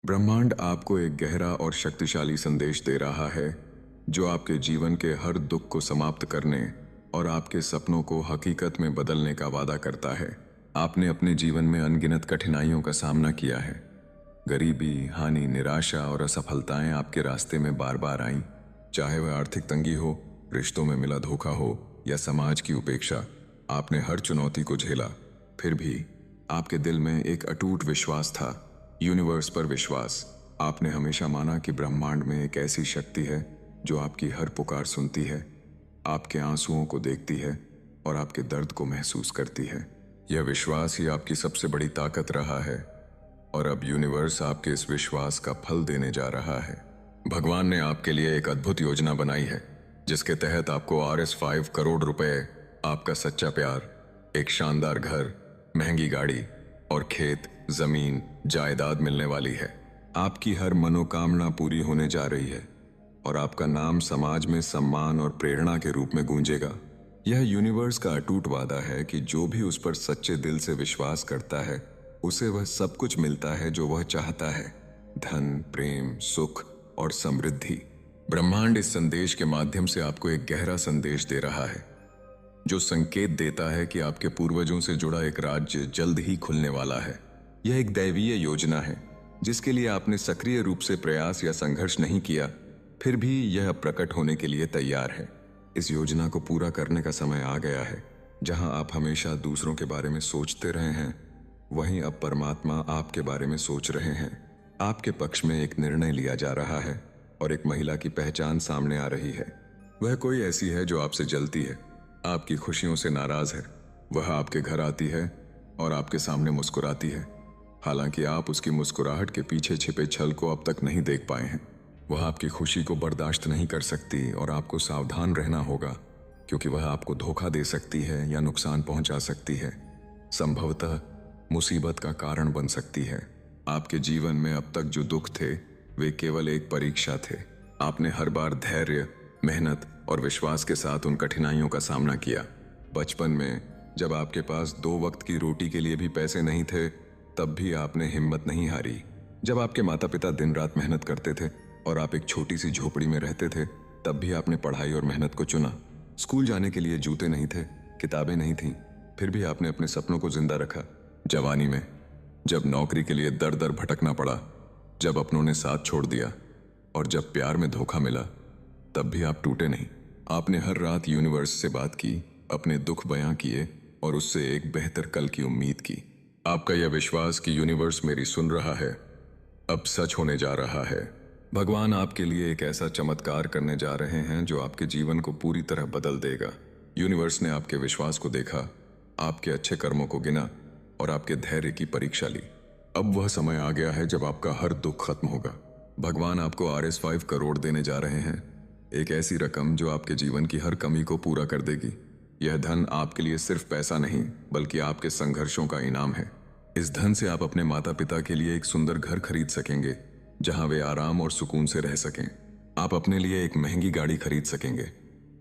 ब्रह्मांड आपको एक गहरा और शक्तिशाली संदेश दे रहा है जो आपके जीवन के हर दुख को समाप्त करने और आपके सपनों को हकीकत में बदलने का वादा करता है। आपने अपने जीवन में अनगिनत कठिनाइयों का सामना किया है। गरीबी, हानि, निराशा और असफलताएं आपके रास्ते में बार बार आईं। चाहे वह आर्थिक तंगी हो, रिश्तों में मिला धोखा हो या समाज की उपेक्षा, आपने हर चुनौती को झेला। फिर भी आपके दिल में एक अटूट विश्वास था, यूनिवर्स पर विश्वास। आपने हमेशा माना कि ब्रह्मांड में एक ऐसी शक्ति है जो आपकी हर पुकार सुनती है, आपके आंसुओं को देखती है और आपके दर्द को महसूस करती है। यह विश्वास ही आपकी सबसे बड़ी ताकत रहा है और अब यूनिवर्स आपके इस विश्वास का फल देने जा रहा है। भगवान ने आपके लिए एक अद्भुत योजना बनाई है जिसके तहत आपको RS5 करोड़ रुपए, आपका सच्चा प्यार, एक शानदार घर, महंगी गाड़ी और खेत, जमीन, जायदाद मिलने वाली है। आपकी हर मनोकामना पूरी होने जा रही है और आपका नाम समाज में सम्मान और प्रेरणा के रूप में गूंजेगा। यह यूनिवर्स का अटूट वादा है कि जो भी उस पर सच्चे दिल से विश्वास करता है उसे वह सब कुछ मिलता है जो वह चाहता है, धन, प्रेम, सुख और समृद्धि। ब्रह्मांड इस संदेश के माध्यम से आपको एक गहरा संदेश दे रहा है जो संकेत देता है कि आपके पूर्वजों से जुड़ा एक राज्य जल्द ही खुलने वाला है। यह एक दैवीय योजना है जिसके लिए आपने सक्रिय रूप से प्रयास या संघर्ष नहीं किया, फिर भी यह प्रकट होने के लिए तैयार है। इस योजना को पूरा करने का समय आ गया है। जहां आप हमेशा दूसरों के बारे में सोचते रहे हैं, वहीं अब परमात्मा आपके बारे में सोच रहे हैं। आपके पक्ष में एक निर्णय लिया जा रहा है और एक महिला की पहचान सामने आ रही है। वह कोई ऐसी है जो आपसे जलती है, आपकी खुशियों से नाराज है। वह आपके घर आती है और आपके सामने मुस्कुराती है, हालांकि आप उसकी मुस्कुराहट के पीछे छिपे छल को अब तक नहीं देख पाए हैं। वह आपकी खुशी को बर्दाश्त नहीं कर सकती और आपको सावधान रहना होगा क्योंकि वह आपको धोखा दे सकती है या नुकसान पहुंचा सकती है, संभवतः मुसीबत का कारण बन सकती है। आपके जीवन में अब तक जो दुख थे वे केवल एक परीक्षा थे। आपने हर बार धैर्य, मेहनत और विश्वास के साथ उन कठिनाइयों का सामना किया। बचपन में जब आपके पास 2 वक्त की रोटी के लिए भी पैसे नहीं थे, तब भी आपने हिम्मत नहीं हारी। जब आपके माता पिता दिन रात मेहनत करते थे और आप एक छोटी सी झोपड़ी में रहते थे, तब भी आपने पढ़ाई और मेहनत को चुना। स्कूल जाने के लिए जूते नहीं थे, किताबें नहीं थीं, फिर भी आपने अपने सपनों को जिंदा रखा। जवानी में जब नौकरी के लिए दर दर भटकना पड़ा, जब अपनों ने साथ छोड़ दिया और जब प्यार में धोखा मिला, तब भी आप टूटे नहीं। आपने हर रात यूनिवर्स से बात की, अपने दुख बयां किए और उससे एक बेहतर कल की उम्मीद की। आपका यह विश्वास कि यूनिवर्स मेरी सुन रहा है अब सच होने जा रहा है। भगवान आपके लिए एक ऐसा चमत्कार करने जा रहे हैं जो आपके जीवन को पूरी तरह बदल देगा। यूनिवर्स ने आपके विश्वास को देखा, आपके अच्छे कर्मों को गिना और आपके धैर्य की परीक्षा ली। अब वह समय आ गया है जब आपका हर दुख खत्म होगा। भगवान आपको RS5 करोड़ देने जा रहे हैं, एक ऐसी रकम जो आपके जीवन की हर कमी को पूरा कर देगी। यह धन आपके लिए सिर्फ पैसा नहीं बल्कि आपके संघर्षों का इनाम है। इस धन से आप अपने माता पिता के लिए एक सुंदर घर खरीद सकेंगे जहां वे आराम और सुकून से रह सकें। आप अपने लिए एक महंगी गाड़ी खरीद सकेंगे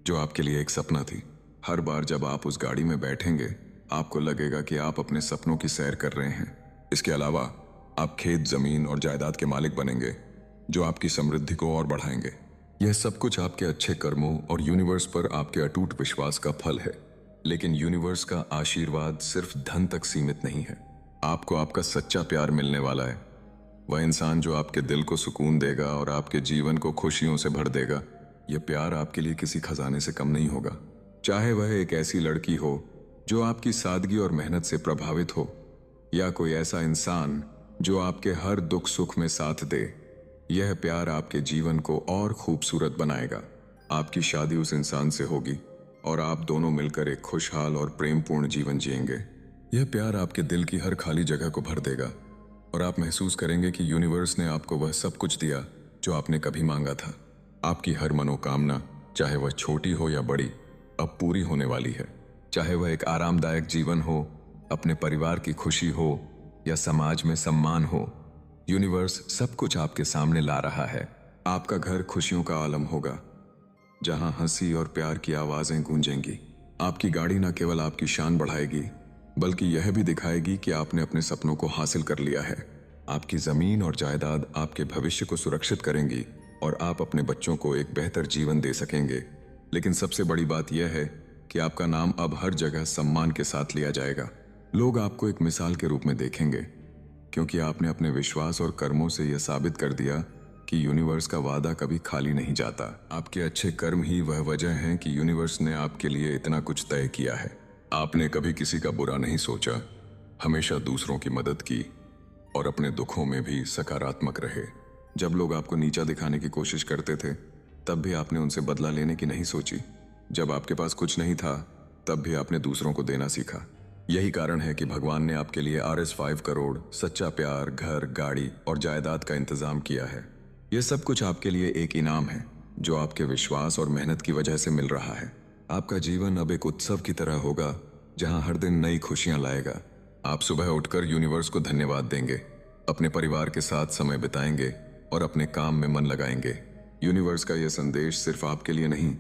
जो आपके लिए एक सपना थी। हर बार जब आप उस गाड़ी में बैठेंगे, आपको लगेगा कि आप अपने सपनों की सैर कर रहे हैं। इसके अलावा आप खेत, जमीन और जायदाद के मालिक बनेंगे जो आपकी समृद्धि को और बढ़ाएंगे। यह सब कुछ आपके अच्छे कर्मों और यूनिवर्स पर आपके अटूट विश्वास का फल है। लेकिन यूनिवर्स का आशीर्वाद सिर्फ धन तक सीमित नहीं है। आपको आपका सच्चा प्यार मिलने वाला है, वह इंसान जो आपके दिल को सुकून देगा और आपके जीवन को खुशियों से भर देगा। यह प्यार आपके लिए किसी खजाने से कम नहीं होगा, चाहे वह एक ऐसी लड़की हो जो आपकी सादगी और मेहनत से प्रभावित हो या कोई ऐसा इंसान जो आपके हर दुख सुख में साथ दे। यह प्यार आपके जीवन को और खूबसूरत बनाएगा। आपकी शादी उस इंसान से होगी और आप दोनों मिलकर एक खुशहाल और प्रेमपूर्ण जीवन जिएंगे। यह प्यार आपके दिल की हर खाली जगह को भर देगा और आप महसूस करेंगे कि यूनिवर्स ने आपको वह सब कुछ दिया जो आपने कभी मांगा था। आपकी हर मनोकामना, चाहे वह छोटी हो या बड़ी, अब पूरी होने वाली है। चाहे वह एक आरामदायक जीवन हो, अपने परिवार की खुशी हो या समाज में सम्मान हो, यूनिवर्स सब कुछ आपके सामने ला रहा है। आपका घर खुशियों का आलम होगा जहां हंसी और प्यार की आवाजें गूंजेंगी। आपकी गाड़ी न केवल आपकी शान बढ़ाएगी बल्कि यह भी दिखाएगी कि आपने अपने सपनों को हासिल कर लिया है। आपकी जमीन और जायदाद आपके भविष्य को सुरक्षित करेंगी और आप अपने बच्चों को एक बेहतर जीवन दे सकेंगे। लेकिन सबसे बड़ी बात यह है कि आपका नाम अब हर जगह सम्मान के साथ लिया जाएगा। लोग आपको एक मिसाल के रूप में देखेंगे, क्योंकि आपने अपने विश्वास और कर्मों से यह साबित कर दिया कि यूनिवर्स का वादा कभी खाली नहीं जाता। आपके अच्छे कर्म ही वह वजह है कि यूनिवर्स ने आपके लिए इतना कुछ तय किया है। आपने कभी किसी का बुरा नहीं सोचा, हमेशा दूसरों की मदद की और अपने दुखों में भी सकारात्मक रहे। जब लोग आपको नीचा दिखाने की कोशिश करते थे, तब भी आपने उनसे बदला लेने की नहीं सोची। जब आपके पास कुछ नहीं था, तब भी आपने दूसरों को देना सीखा। यही कारण है कि भगवान ने आपके लिए RS5 करोड़, सच्चा प्यार, घर, गाड़ी और जायदाद का इंतजाम किया है। यह सब कुछ आपके लिए एक इनाम है जो आपके विश्वास और मेहनत की वजह से मिल रहा है। आपका जीवन अब एक उत्सव की तरह होगा, जहां हर दिन नई खुशियां लाएगा। आप सुबह उठकर यूनिवर्स को धन्यवाद देंगे, अपने परिवार के साथ समय बिताएंगे और अपने काम में मन लगाएंगे। यूनिवर्स का यह संदेश सिर्फ आपके लिए नहीं,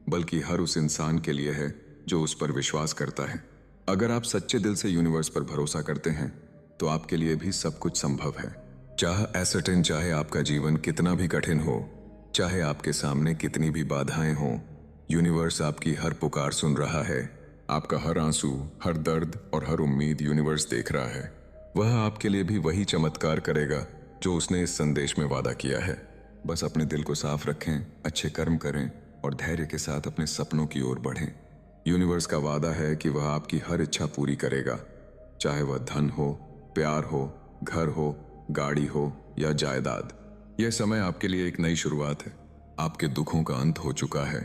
बल्कि हर उस इंसान के लिए है जो उस पर विश्वास करता है। अगर आप सच्चे दिल से यूनिवर्स पर भरोसा करते हैं, तो आपके लिए भी सब कुछ संभव है। चाहे आपका जीवन कितना भी कठिन हो, चाहे आपके सामने कितनी भी बाधाएं हों, यूनिवर्स आपकी हर पुकार सुन रहा है। आपका हर आंसू, हर दर्द और हर उम्मीद यूनिवर्स देख रहा है। वह आपके लिए भी वही चमत्कार करेगा जो उसने इस संदेश में वादा किया है। बस अपने दिल को साफ रखें, अच्छे कर्म करें और धैर्य के साथ अपने सपनों की ओर बढ़ें। यूनिवर्स का वादा है कि वह आपकी हर इच्छा पूरी करेगा, चाहे वह धन हो, प्यार हो, घर हो, गाड़ी हो या जायदाद। यह समय आपके लिए एक नई शुरुआत है। आपके दुखों का अंत हो चुका है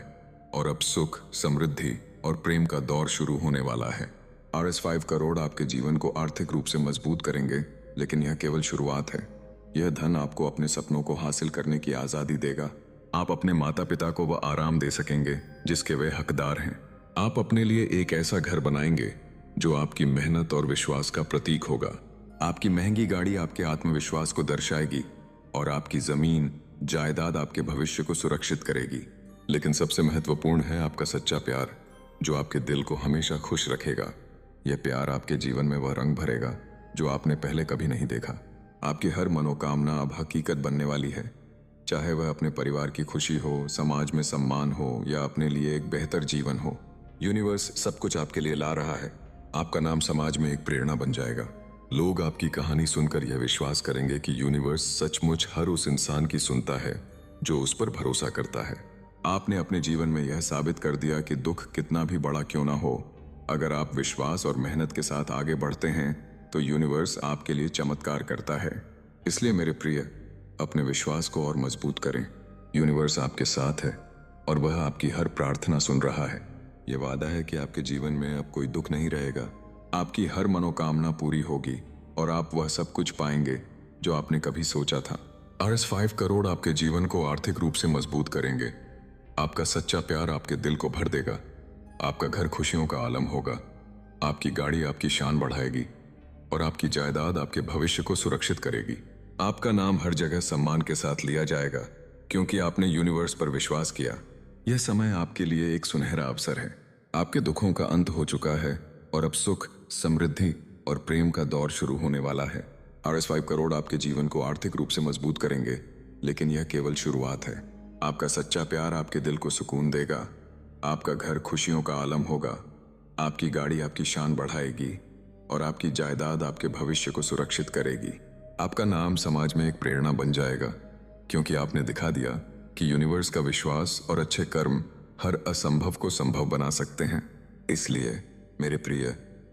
और अब सुख, समृद्धि और प्रेम का दौर शुरू होने वाला है। RS5 करोड़ आपके जीवन को आर्थिक रूप से मजबूत करेंगे, लेकिन यह केवल शुरुआत है। यह धन आपको अपने सपनों को हासिल करने की आजादी देगा। आप अपने माता पिता को वह आराम दे सकेंगे जिसके वे हकदार हैं। आप अपने लिए एक ऐसा घर बनाएंगे जो आपकी मेहनत और विश्वास का प्रतीक होगा। आपकी महंगी गाड़ी आपके आत्मविश्वास को दर्शाएगी और आपकी जमीन, जायदाद आपके भविष्य को सुरक्षित करेगी। लेकिन सबसे महत्वपूर्ण है आपका सच्चा प्यार, जो आपके दिल को हमेशा खुश रखेगा। यह प्यार आपके जीवन में वह रंग भरेगा जो आपने पहले कभी नहीं देखा। आपकी हर मनोकामना अब हकीकत बनने वाली है, चाहे वह अपने परिवार की खुशी हो, समाज में सम्मान हो या अपने लिए एक बेहतर जीवन हो। यूनिवर्स सब कुछ आपके लिए ला रहा है। आपका नाम समाज में एक प्रेरणा बन जाएगा। लोग आपकी कहानी सुनकर यह विश्वास करेंगे कि यूनिवर्स सचमुच हर उस इंसान की सुनता है जो उस पर भरोसा करता है। आपने अपने जीवन में यह साबित कर दिया कि दुख कितना भी बड़ा क्यों ना हो, अगर आप विश्वास और मेहनत के साथ आगे बढ़ते हैं तो यूनिवर्स आपके लिए चमत्कार करता है। इसलिए मेरे प्रिय, अपने विश्वास को और मजबूत करें। यूनिवर्स आपके साथ है और वह आपकी हर प्रार्थना सुन रहा है। यह वादा है कि आपके जीवन में अब कोई दुख नहीं रहेगा। आपकी हर मनोकामना पूरी होगी और आप वह सब कुछ पाएंगे जो आपने कभी सोचा था। RS5 करोड़ आपके जीवन को आर्थिक रूप से मजबूत करेंगे। आपका सच्चा प्यार आपके दिल को भर देगा। आपका घर खुशियों का आलम होगा। आपकी गाड़ी आपकी शान बढ़ाएगी और आपकी जायदाद आपके भविष्य को सुरक्षित करेगी। आपका नाम हर जगह सम्मान के साथ लिया जाएगा, क्योंकि आपने यूनिवर्स पर विश्वास किया। यह समय आपके लिए एक सुनहरा अवसर है। आपके दुखों का अंत हो चुका है और अब सुख, समृद्धि और प्रेम का दौर शुरू होने वाला है। RS5 करोड़ आपके जीवन को आर्थिक रूप से मजबूत करेंगे, लेकिन यह केवल शुरुआत है। आपका सच्चा प्यार आपके दिल को सुकून देगा। आपका घर खुशियों का आलम होगा। आपकी गाड़ी आपकी शान बढ़ाएगी और आपकी जायदाद आपके भविष्य को सुरक्षित करेगी। आपका नाम समाज में एक प्रेरणा बन जाएगा, क्योंकि आपने दिखा दिया कि यूनिवर्स का विश्वास और अच्छे कर्म हर असंभव को संभव बना सकते हैं। इसलिए मेरे प्रिय,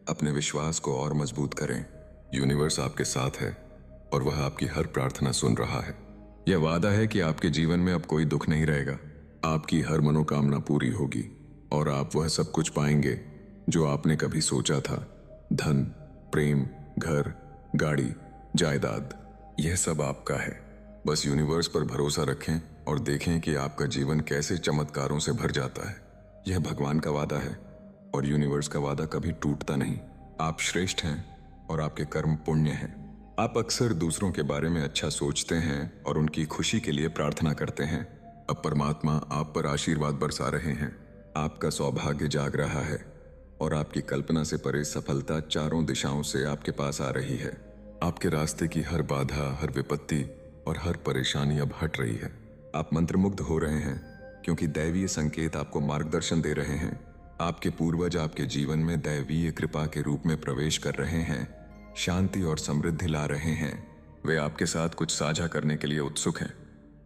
अपने विश्वास को और मजबूत करें। यूनिवर्स आपके साथ है और वह आपकी हर प्रार्थना सुन रहा है। यह वादा है कि आपके जीवन में अब कोई दुख नहीं रहेगा। आपकी हर मनोकामना पूरी होगी और आप वह सब कुछ पाएंगे जो आपने कभी सोचा था। धन, प्रेम, घर, गाड़ी, जायदाद, यह सब आपका है। बस यूनिवर्स पर भरोसा रखें और देखें कि आपका जीवन कैसे चमत्कारों से भर जाता है। यह भगवान का वादा है और यूनिवर्स का वादा कभी टूटता नहीं। आप श्रेष्ठ हैं और आपके कर्म पुण्य हैं। आप अक्सर दूसरों के बारे में अच्छा सोचते हैं और उनकी खुशी के लिए प्रार्थना करते हैं। अब परमात्मा आप पर आशीर्वाद बरसा रहे हैं। आपका सौभाग्य जाग रहा है और आपकी कल्पना से परे सफलता चारों दिशाओं से आपके पास आ रही है। आपके रास्ते की हर बाधा, हर विपत्ति और हर परेशानी अब हट रही है। आप मंत्रमुग्ध हो रहे हैं क्योंकि दैवीय संकेत आपको मार्गदर्शन दे रहे हैं। आपके पूर्वज आपके जीवन में दैवीय कृपा के रूप में प्रवेश कर रहे हैं, शांति और समृद्धि ला रहे हैं। वे आपके साथ कुछ साझा करने के लिए उत्सुक हैं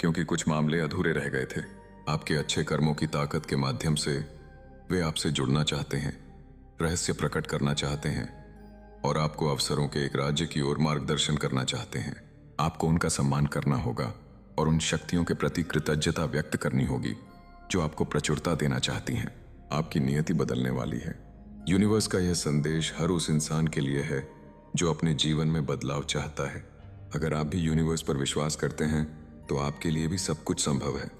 क्योंकि कुछ मामले अधूरे रह गए थे। आपके अच्छे कर्मों की ताकत के माध्यम से वे आपसे जुड़ना चाहते हैं, रहस्य प्रकट करना चाहते हैं और आपको अवसरों के एक राज्य की ओर मार्गदर्शन करना चाहते हैं। आपको उनका सम्मान करना होगा और उन शक्तियों के प्रति कृतज्ञता व्यक्त करनी होगी जो आपको प्रचुरता देना चाहती हैं। आपकी नियति बदलने वाली है। यूनिवर्स का यह संदेश हर उस इंसान के लिए है जो अपने जीवन में बदलाव चाहता है। अगर आप भी यूनिवर्स पर विश्वास करते हैं तो आपके लिए भी सब कुछ संभव है।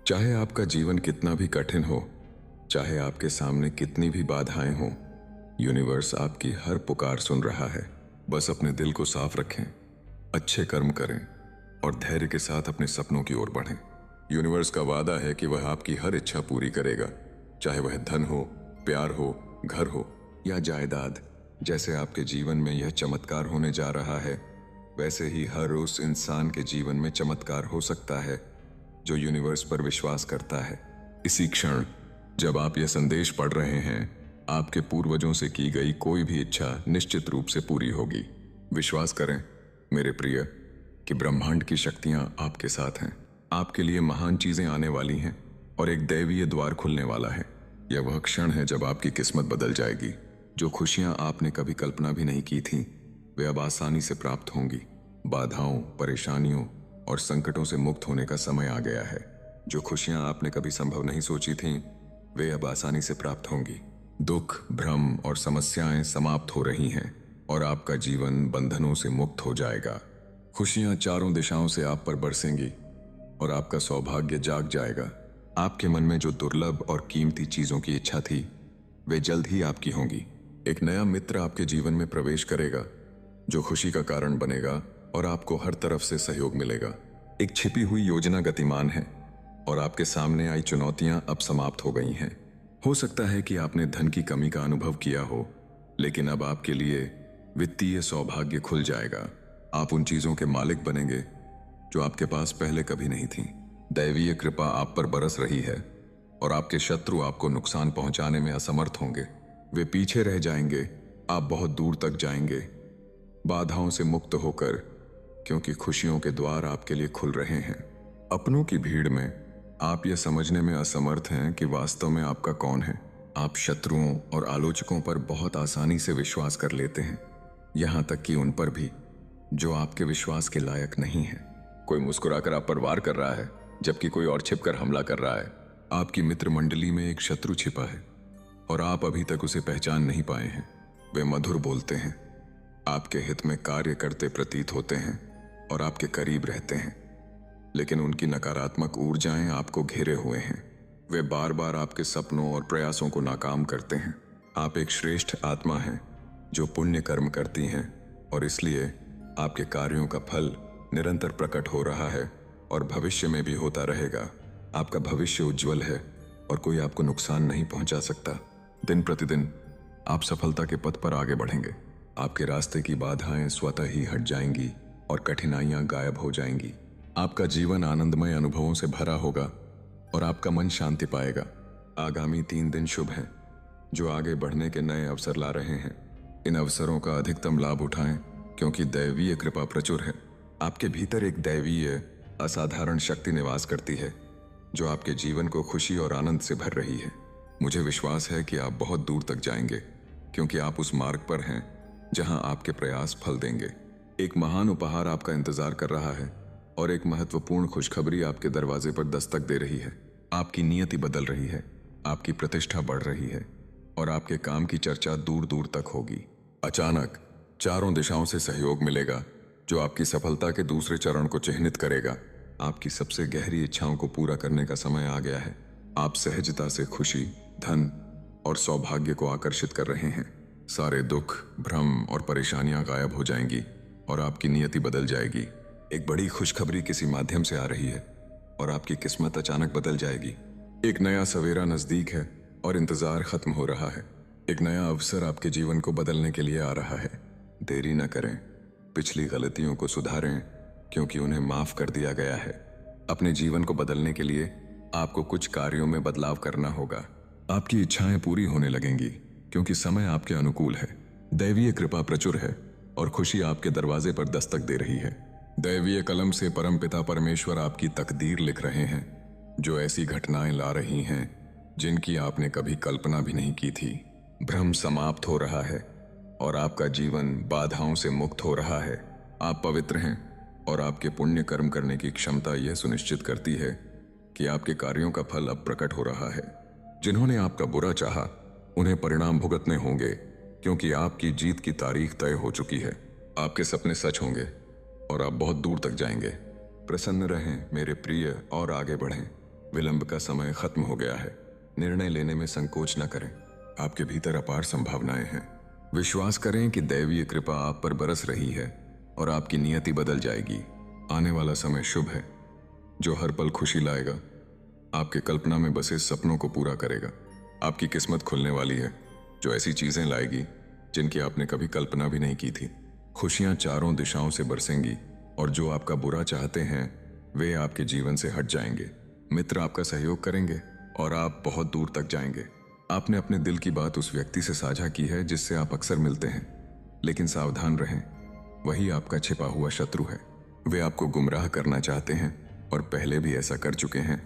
चाहे आपका जीवन कितना भी कठिन हो, चाहे आपके सामने कितनी भी बाधाएं हों, यूनिवर्स आपकी हर पुकार सुन रहा है। बस अपने दिल को साफ रखें, अच्छे कर्म करें और धैर्य के साथ अपने सपनों की ओर बढ़ें। यूनिवर्स का वादा है कि वह आपकी हर इच्छा पूरी करेगा, चाहे वह धन हो, प्यार हो, घर हो या जायदाद। जैसे आपके जीवन में यह चमत्कार होने जा रहा है, वैसे ही हर उस इंसान के जीवन में चमत्कार हो सकता है जो यूनिवर्स पर विश्वास करता है। इसी क्षण जब आप यह संदेश पढ़ रहे हैं, आपके पूर्वजों से की गई कोई भी इच्छा निश्चित रूप से पूरी होगी। विश्वास करें मेरे प्रिय कि ब्रह्मांड की शक्तियां आपके साथ हैं। आपके लिए महान चीजें आने वाली हैं और एक दैवीय द्वार खुलने वाला है। यह वह क्षण है जब आपकी किस्मत बदल जाएगी। जो खुशियां आपने कभी कल्पना भी नहीं की थीं, वे अब आसानी से प्राप्त होंगी। बाधाओं, परेशानियों और संकटों से मुक्त होने का समय आ गया है। जो खुशियां आपने कभी संभव नहीं सोची थीं, वे अब आसानी से प्राप्त होंगी। दुख, भ्रम और समस्याएं समाप्त हो रही हैं और आपका जीवन बंधनों से मुक्त हो जाएगा। खुशियां चारों दिशाओं से आप पर बरसेंगी और आपका सौभाग्य जाग जाएगा। आपके मन में जो दुर्लभ और कीमती चीजों की इच्छा थी, वे जल्द ही आपकी होंगी। एक नया मित्र आपके जीवन में प्रवेश करेगा जो खुशी का कारण बनेगा और आपको हर तरफ से सहयोग मिलेगा। एक छिपी हुई योजना गतिमान है और आपके सामने आई चुनौतियां अब समाप्त हो गई हैं। हो सकता है कि आपने धन की कमी का अनुभव किया हो, लेकिन अब आपके लिए वित्तीय सौभाग्य खुल जाएगा। आप उन चीजों के मालिक बनेंगे जो आपके पास पहले कभी नहीं थी। दैवीय कृपा आप पर बरस रही है और आपके शत्रु आपको नुकसान पहुंचाने में असमर्थ होंगे। वे पीछे रह जाएंगे, आप बहुत दूर तक जाएंगे, बाधाओं से मुक्त होकर, क्योंकि खुशियों के द्वार आपके लिए खुल रहे हैं। अपनों की भीड़ में आप यह समझने में असमर्थ हैं कि वास्तव में आपका कौन है। आप शत्रुओं और आलोचकों पर बहुत आसानी से विश्वास कर लेते हैं, यहां तक कि उन पर भी जो आपके विश्वास के लायक नहीं है। कोई मुस्कुराकर आप पर वार कर रहा है जबकि कोई और छिपकर हमला कर रहा है। आपकी मित्र मंडली में एक शत्रु छिपा है और आप अभी तक उसे पहचान नहीं पाए हैं। वे मधुर बोलते हैं, आपके हित में कार्य करते प्रतीत होते हैं और आपके करीब रहते हैं, लेकिन उनकी नकारात्मक ऊर्जाएं आपको घेरे हुए हैं। वे बार बार आपके सपनों और प्रयासों को नाकाम करते हैं। आप एक श्रेष्ठ आत्मा हैं जो पुण्य कर्म करती हैं और इसलिए आपके कार्यों का फल निरंतर प्रकट हो रहा है और भविष्य में भी होता रहेगा। आपका भविष्य उज्जवल है और कोई आपको नुकसान नहीं पहुंचा सकता। दिन प्रतिदिन आप सफलता के पथ पर आगे बढ़ेंगे। आपके रास्ते की बाधाएं स्वतः ही हट जाएंगी और कठिनाइयां गायब हो जाएंगी। आपका जीवन आनंदमय अनुभवों से भरा होगा और आपका मन शांति पाएगा। आगामी 3 दिन शुभ हैं जो आगे बढ़ने के नए अवसर ला रहे हैं। इन अवसरों का अधिकतम लाभ उठाएं क्योंकि दैवीय कृपा प्रचुर है। आपके भीतर एक दैवीय असाधारण शक्ति निवास करती है जो आपके जीवन को खुशी और आनंद से भर रही है। मुझे विश्वास है कि आप बहुत दूर तक जाएंगे क्योंकि आप उस मार्ग पर हैं जहां आपके प्रयास फल देंगे। एक महान उपहार आपका इंतजार कर रहा है और एक महत्वपूर्ण खुशखबरी आपके दरवाजे पर दस्तक दे रही है। आपकी नियति बदल रही है, आपकी प्रतिष्ठा बढ़ रही है और आपके काम की चर्चा दूर दूर तक होगी। अचानक चारों दिशाओं से सहयोग मिलेगा जो आपकी सफलता के दूसरे चरण को चिह्नित करेगा। आपकी सबसे गहरी इच्छाओं को पूरा करने का समय आ गया है। आप सहजता से खुशी, धन और सौभाग्य को आकर्षित कर रहे हैं। सारे दुख, भ्रम और परेशानियां गायब हो जाएंगी और आपकी नियति बदल जाएगी। एक बड़ी खुशखबरी किसी माध्यम से आ रही है और आपकी किस्मत अचानक बदल जाएगी। एक नया सवेरा नजदीक है और इंतजार खत्म हो रहा है। एक नया अवसर आपके जीवन को बदलने के लिए आ रहा है। देरी न करें, पिछली गलतियों को सुधारें, क्योंकि उन्हें माफ कर दिया गया है। अपने जीवन को बदलने के लिए आपको कुछ कार्यों में बदलाव करना होगा। आपकी इच्छाएं पूरी होने लगेंगी, क्योंकि समय आपके अनुकूल है। दैवीय कृपा प्रचुर है और खुशी आपके दरवाजे पर दस्तक दे रही है। दैवीय कलम से परमपिता परमेश्वर आपकी तकदीर लिख रहे हैं, जो ऐसी घटनाएं ला रही हैं जिनकी आपने कभी कल्पना भी नहीं की थी। भ्रम समाप्त हो रहा है और आपका जीवन बाधाओं से मुक्त हो रहा है। आप पवित्र हैं और आपके पुण्य कर्म करने की क्षमता यह सुनिश्चित करती है कि आपके कार्यों का फल अब प्रकट हो रहा है। जिन्होंने आपका बुरा चाहा, उन्हें परिणाम भुगतने होंगे, क्योंकि आपकी जीत की तारीख तय हो चुकी है। आपके सपने सच होंगे और आप बहुत दूर तक जाएंगे। प्रसन्न रहें मेरे प्रिय और आगे बढ़ें। विलंब का समय खत्म हो गया है। निर्णय लेने में संकोच न करें। आपके भीतर अपार संभावनाएं हैं। विश्वास करें कि दैवीय कृपा आप पर बरस रही है और आपकी नियति बदल जाएगी। आने वाला समय शुभ है, जो हर पल खुशी लाएगा। आपके कल्पना में बसे सपनों को पूरा करेगा। आपकी किस्मत खुलने वाली है, जो ऐसी चीजें लाएगी जिनकी आपने कभी कल्पना भी नहीं की थी। खुशियां चारों दिशाओं से बरसेंगी और जो आपका बुरा चाहते हैं वे आपके जीवन से हट जाएंगे। मित्र आपका सहयोग करेंगे और आप बहुत दूर तक जाएंगे। आपने अपने दिल की बात उस व्यक्ति से साझा की है जिससे आप अक्सर मिलते हैं, लेकिन सावधान रहें, वही आपका छिपा हुआ शत्रु है। वे आपको गुमराह करना चाहते हैं और पहले भी ऐसा कर चुके हैं।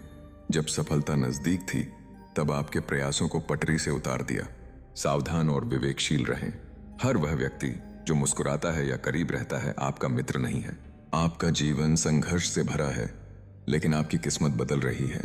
जब सफलता नजदीक थी, तब आपके प्रयासों को पटरी से उतार दिया। सावधान और विवेकशील रहें। हर वह व्यक्ति जो मुस्कुराता है या करीब रहता है आपका मित्र नहीं है। आपका जीवन संघर्ष से भरा है, लेकिन आपकी किस्मत बदल रही है।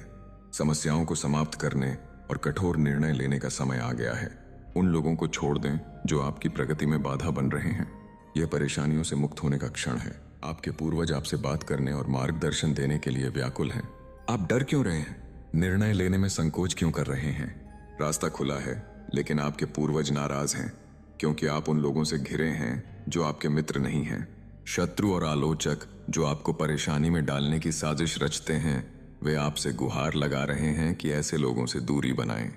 समस्याओं को समाप्त करने और कठोर निर्णय लेने का समय आ गया है। उन लोगों को छोड़ दें जो आपकी प्रगति में बाधा बन रहे हैं। यह परेशानियों से मुक्त होने का क्षण है। आपके पूर्वज आपसे बात करने और मार्गदर्शन देने के लिए व्याकुल हैं। आप डर क्यों रहे हैं? निर्णय लेने में संकोच क्यों कर रहे हैं? रास्ता खुला है, लेकिन आपके पूर्वज नाराज हैं, क्योंकि आप उन लोगों से घिरे हैं जो आपके मित्र नहीं हैं। शत्रु और आलोचक जो आपको परेशानी में डालने की साजिश रचते हैं, वे आपसे गुहार लगा रहे हैं कि ऐसे लोगों से दूरी बनाएं।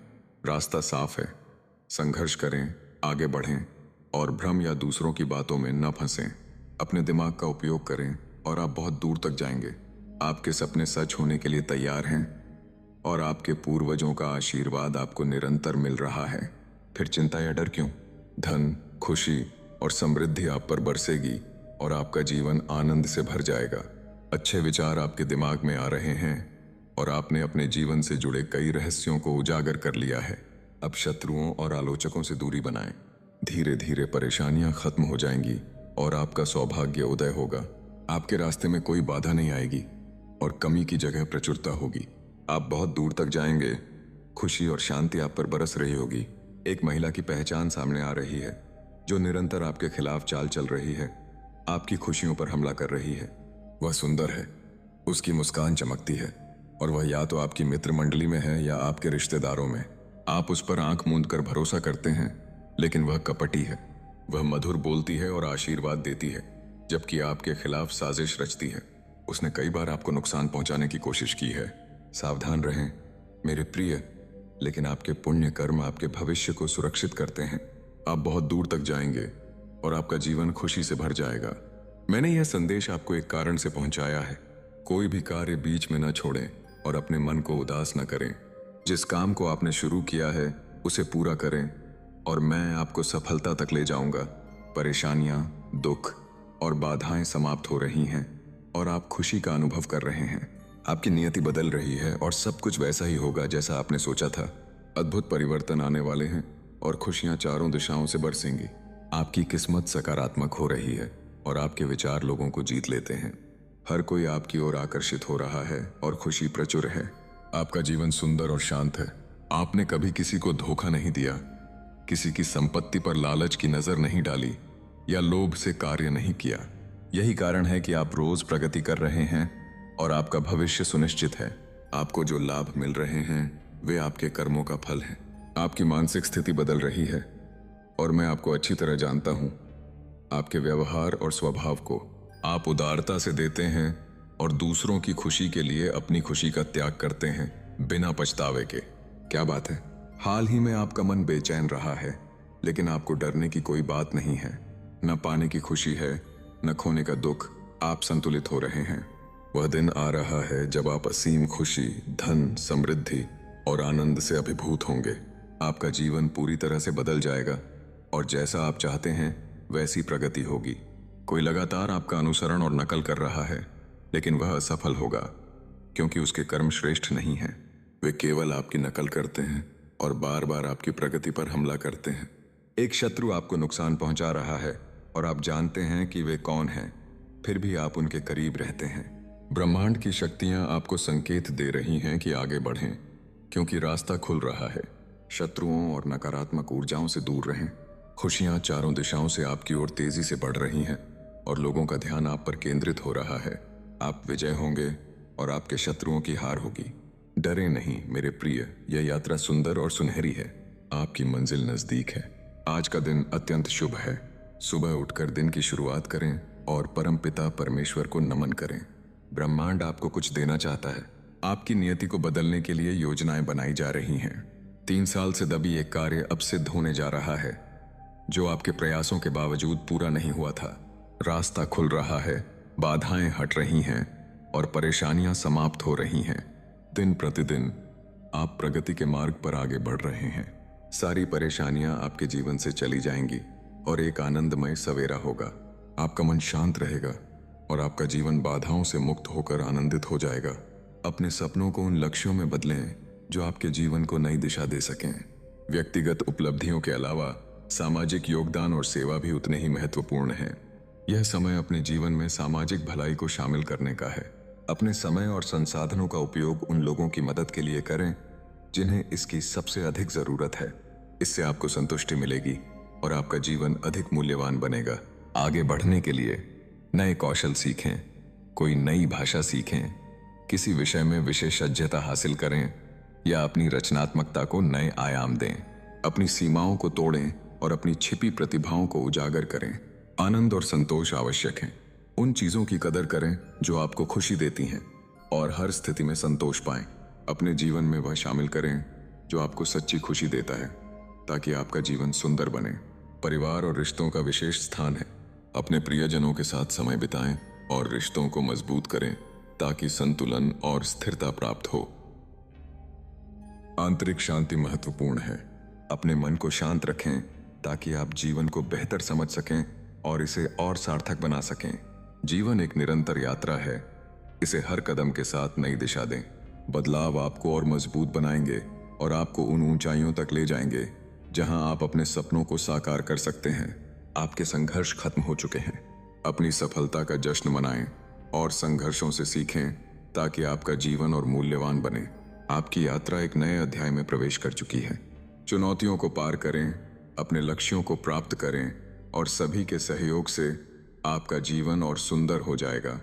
रास्ता साफ है। संघर्ष करें, आगे बढ़ें और भ्रम या दूसरों की बातों में न फंसें। अपने दिमाग का उपयोग करें और आप बहुत दूर तक जाएंगे। आपके सपने सच होने के लिए तैयार हैं और आपके पूर्वजों का आशीर्वाद आपको निरंतर मिल रहा है। फिर चिंता या डर क्यों? धन, खुशी और समृद्धि आप पर बरसेगी और आपका जीवन आनंद से भर जाएगा। अच्छे विचार आपके दिमाग में आ रहे हैं और आपने अपने जीवन से जुड़े कई रहस्यों को उजागर कर लिया है। अब शत्रुओं और आलोचकों से दूरी बनाएं। धीरे धीरे परेशानियां खत्म हो जाएंगी और आपका सौभाग्य उदय होगा। आपके रास्ते में कोई बाधा नहीं आएगी और कमी की जगह प्रचुरता होगी। आप बहुत दूर तक जाएंगे। खुशी और शांति आप पर बरस रही होगी। एक महिला की पहचान सामने आ रही है जो निरंतर आपके खिलाफ चाल चल रही है, आपकी खुशियों पर हमला कर रही है। वह सुंदर है, उसकी मुस्कान चमकती है और वह या तो आपकी मित्र मंडली में है या आपके रिश्तेदारों में। आप उस पर आंख मूंद कर भरोसा करते हैं, लेकिन वह कपटी है। वह मधुर बोलती है और आशीर्वाद देती है, जबकि आपके खिलाफ साजिश रचती है। उसने कई बार आपको नुकसान पहुंचाने की कोशिश की है। सावधान रहें मेरे प्रिय, लेकिन आपके पुण्य कर्म आपके भविष्य को सुरक्षित करते हैं। आप बहुत दूर तक जाएंगे और आपका जीवन खुशी से भर जाएगा। मैंने यह संदेश आपको एक कारण से पहुंचाया है। कोई भी कार्य बीच में न छोड़ें और अपने मन को उदास न करें। जिस काम को आपने शुरू किया है उसे पूरा करें और मैं आपको सफलता तक ले जाऊंगा। परेशानियां, दुख और बाधाएं समाप्त हो रही हैं और आप खुशी का अनुभव कर रहे हैं। आपकी नियति बदल रही है और सब कुछ वैसा ही होगा जैसा आपने सोचा था। अद्भुत परिवर्तन आने वाले हैं और खुशियां चारों दिशाओं से बरसेंगी। आपकी किस्मत सकारात्मक हो रही है और आपके विचार लोगों को जीत लेते हैं। हर कोई आपकी ओर आकर्षित हो रहा है और खुशी प्रचुर है। आपका जीवन सुंदर और शांत है। आपने कभी किसी को धोखा नहीं दिया, किसी की संपत्ति पर लालच की नजर नहीं डाली या लोभ से कार्य नहीं किया। यही कारण है कि आप रोज प्रगति कर रहे हैं और आपका भविष्य सुनिश्चित है। आपको जो लाभ मिल रहे हैं वे आपके कर्मों का फल है। आपकी मानसिक स्थिति बदल रही है और मैं आपको अच्छी तरह जानता हूं। आपके व्यवहार और स्वभाव को आप उदारता से देते हैं और दूसरों की खुशी के लिए अपनी खुशी का त्याग करते हैं बिना पछतावे के। क्या बात है, हाल ही में आपका मन बेचैन रहा है, लेकिन आपको डरने की कोई बात नहीं है। न पाने की खुशी है, न खोने का दुख। आप संतुलित हो रहे हैं। वह दिन आ रहा है जब आप असीम खुशी, धन, समृद्धि और आनंद से अभिभूत होंगे। आपका जीवन पूरी तरह से बदल जाएगा और जैसा आप चाहते हैं वैसी प्रगति होगी। कोई लगातार आपका अनुसरण और नकल कर रहा है, लेकिन वह असफल होगा, क्योंकि उसके कर्म श्रेष्ठ नहीं हैं। वे केवल आपकी नकल करते हैं और बार बार आपकी प्रगति पर हमला करते हैं। एक शत्रु आपको नुकसान पहुंचा रहा है और आप जानते हैं कि वे कौन हैं, फिर भी आप उनके करीब रहते हैं। ब्रह्मांड की शक्तियां आपको संकेत दे रही हैं कि आगे बढ़ें, क्योंकि रास्ता खुल रहा है। शत्रुओं और नकारात्मक ऊर्जाओं से दूर रहें। खुशियां चारों दिशाओं से आपकी ओर तेजी से बढ़ रही हैं और लोगों का ध्यान आप पर केंद्रित हो रहा है। आप विजय होंगे और आपके शत्रुओं की हार होगी। डरे नहीं मेरे प्रिय, यह यात्रा सुंदर और सुनहरी है। आपकी मंजिल नजदीक है। आज का दिन अत्यंत शुभ है। सुबह उठकर दिन की शुरुआत करें और परमपिता परमेश्वर को नमन करें। ब्रह्मांड आपको कुछ देना चाहता है। आपकी नियति को बदलने के लिए योजनाएं बनाई जा रही हैं। 3 साल से दबी एक कार्य अब सिद्ध होने जा रहा है, जो आपके प्रयासों के बावजूद पूरा नहीं हुआ था। रास्ता खुल रहा है, बाधाएं हट रही हैं और परेशानियां समाप्त हो रही हैं। दिन प्रतिदिन आप प्रगति के मार्ग पर आगे बढ़ रहे हैं। सारी परेशानियां आपके जीवन से चली जाएंगी और एक आनंदमय सवेरा होगा। आपका मन शांत रहेगा और आपका जीवन बाधाओं से मुक्त होकर आनंदित हो जाएगा। अपने सपनों को उन लक्ष्यों में बदलें जो आपके जीवन को नई दिशा दे सकें। व्यक्तिगत उपलब्धियों के अलावा सामाजिक योगदान और सेवा भी उतने ही महत्वपूर्ण है। यह समय अपने जीवन में सामाजिक भलाई को शामिल करने का है। अपने समय और संसाधनों का उपयोग उन लोगों की मदद के लिए करें जिन्हें इसकी सबसे अधिक जरूरत है। इससे आपको संतुष्टि मिलेगी और आपका जीवन अधिक मूल्यवान बनेगा। आगे बढ़ने के लिए नए कौशल सीखें, कोई नई भाषा सीखें, किसी विषय में विशेषज्ञता हासिल करें या अपनी रचनात्मकता को नए आयाम दें। अपनी सीमाओं को तोड़ें और अपनी छिपी प्रतिभाओं को उजागर करें। आनंद और संतोष आवश्यक हैं। उन चीजों की कदर करें जो आपको खुशी देती हैं और हर स्थिति में संतोष पाएं। अपने जीवन में वह शामिल करें जो आपको सच्ची खुशी देता है, ताकि आपका जीवन सुंदर बने। परिवार और रिश्तों का विशेष स्थान है। अपने प्रियजनों के साथ समय बिताएं और रिश्तों को मजबूत करें, ताकि संतुलन और स्थिरता प्राप्त हो। आंतरिक शांति महत्वपूर्ण है। अपने मन को शांत रखें ताकि आप जीवन को बेहतर समझ सकें और इसे और सार्थक बना सकें। जीवन एक निरंतर यात्रा है। इसे हर कदम के साथ नई दिशा दें। बदलाव आपको और मजबूत बनाएंगे और आपको उन ऊंचाइयों तक ले जाएंगे जहां आप अपने सपनों को साकार कर सकते हैं। आपके संघर्ष खत्म हो चुके हैं। अपनी सफलता का जश्न मनाएं और संघर्षों से सीखें ताकि आपका जीवन और मूल्यवान बने। आपकी यात्रा एक नए अध्याय में प्रवेश कर चुकी है। चुनौतियों को पार करें, अपने लक्ष्यों को प्राप्त करें और सभी के सहयोग से आपका जीवन और सुंदर हो जाएगा।